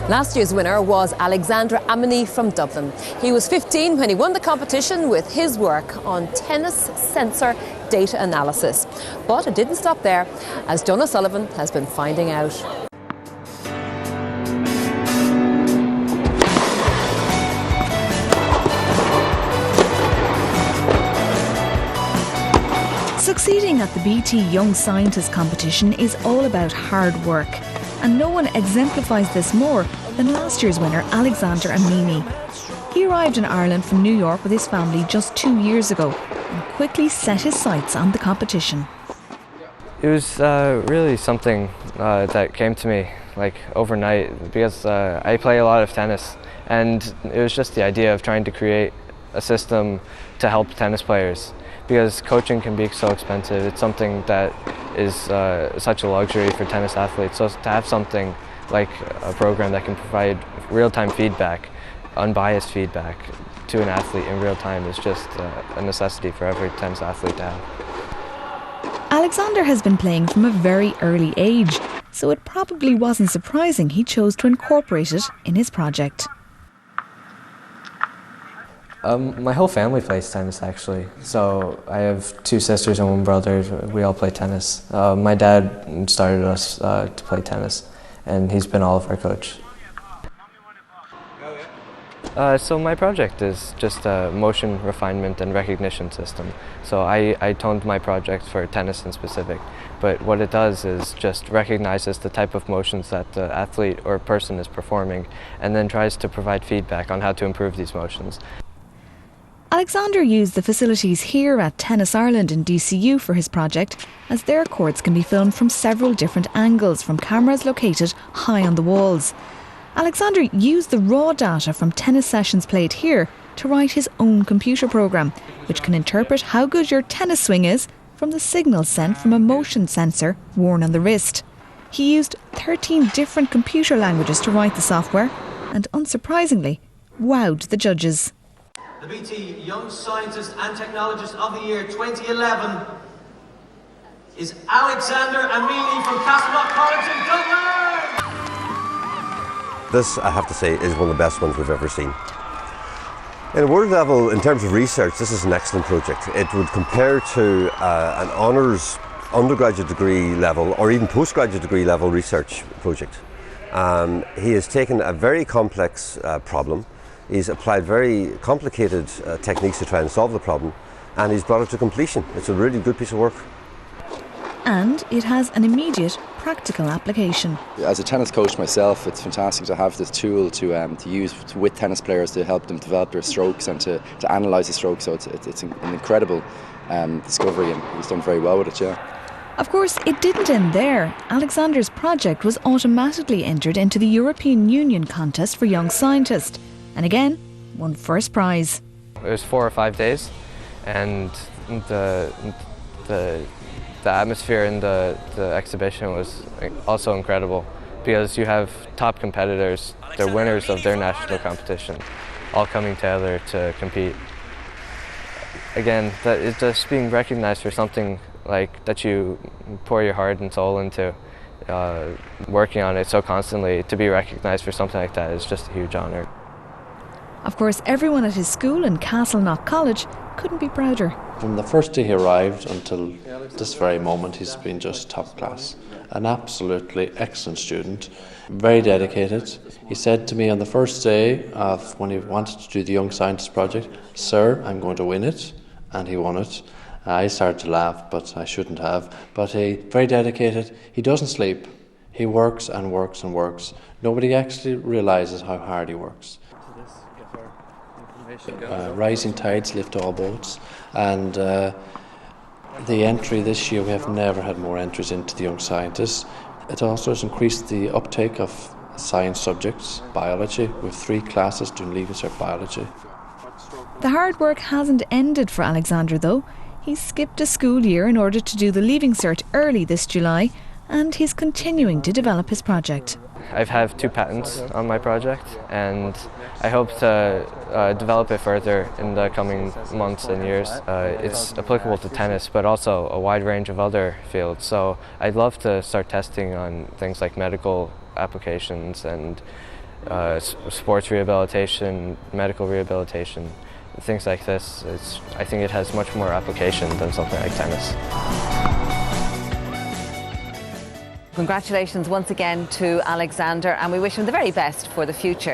Last year's winner was Alexander Amini from Dublin. He was 15 when he won the competition with his work on tennis sensor data analysis. But it didn't stop there, as Donna Sullivan has been finding out. Succeeding at the BT Young Scientist competition is all about hard work, and no one exemplifies this more than last year's winner Alexander Amini. He arrived in Ireland from New York with his family just 2 years ago and quickly set his sights on the competition. It was really something that came to me like overnight, because I play a lot of tennis, and it was just the idea of trying to create a system to help tennis players, because coaching can be so expensive. It's something that is such a luxury for tennis athletes. So to have something like a program that can provide real-time feedback, unbiased feedback to an athlete in real time is just a necessity for every tennis athlete to have. Alexander has been playing from a very early age, so it probably wasn't surprising he chose to incorporate it in his project. My whole family plays tennis, actually. So I have 2 sisters and 1 brother. We all play tennis. My dad started us to play tennis, and he's been all of our coach. So my project is just a motion refinement and recognition system. So I toned my project for tennis in specific, but what it does is just recognizes the type of motions that the athlete or person is performing, and then tries to provide feedback on how to improve these motions. Alexander used the facilities here at Tennis Ireland in DCU for his project, as their courts can be filmed from several different angles from cameras located high on the walls. Alexander used the raw data from tennis sessions played here to write his own computer program, which can interpret how good your tennis swing is from the signals sent from a motion sensor worn on the wrist. He used 13 different computer languages to write the software, and unsurprisingly, wowed the judges. The BT Young Scientist and Technologist of the Year 2011 is Alexander Amini from Castlelock College in Dublin! This, I have to say, is one of the best ones we've ever seen. In a world level, in terms of research, this is an excellent project. It would compare to an honours undergraduate degree level or even postgraduate degree level research project. He has taken a very complex problem. He's applied very complicated techniques to try and solve the problem, and he's brought it to completion. It's a really good piece of work. And it has an immediate practical application. As a tennis coach myself, it's fantastic to have this tool to use with tennis players to help them develop their strokes and to analyse the strokes. So it's an incredible discovery, and he's done very well with it, yeah. Of course, it didn't end there. Alexander's project was automatically entered into the European Union contest for young scientists, and again, won first prize. It was 4 or 5 days, and the atmosphere in the exhibition was also incredible, because you have top competitors, they're winners of their national competition, all coming together to compete. Again, that is just being recognized for something like that you pour your heart and soul into, working on it so constantly. To be recognized for something like that is just a huge honor. Of course, everyone at his school in Castlelock College couldn't be prouder. From the first day he arrived until this very moment, he's been just top class. An absolutely excellent student, very dedicated. He said to me on the first day of when he wanted to do the Young Scientist project, "Sir, I'm going to win it," and he won it. I started to laugh, but I shouldn't have. But he's very dedicated. He doesn't sleep. He works and works and works. Nobody actually realises how hard he works. Rising tides lift all boats, and the entry this year, we have never had more entries into the Young Scientists. It also has increased the uptake of science subjects, biology. We have 3 classes doing Leaving Cert biology. The hard work hasn't ended for Alexander though. He skipped a school year in order to do the Leaving Cert early this July, and he's continuing to develop his project. I have 2 patents on my project, and I hope to develop it further in the coming months and years. It's applicable to tennis, but also a wide range of other fields. So I'd love to start testing on things like medical applications and sports rehabilitation, medical rehabilitation, things like this. I think it has much more application than something like tennis. Congratulations once again to Alexander, and we wish him the very best for the future.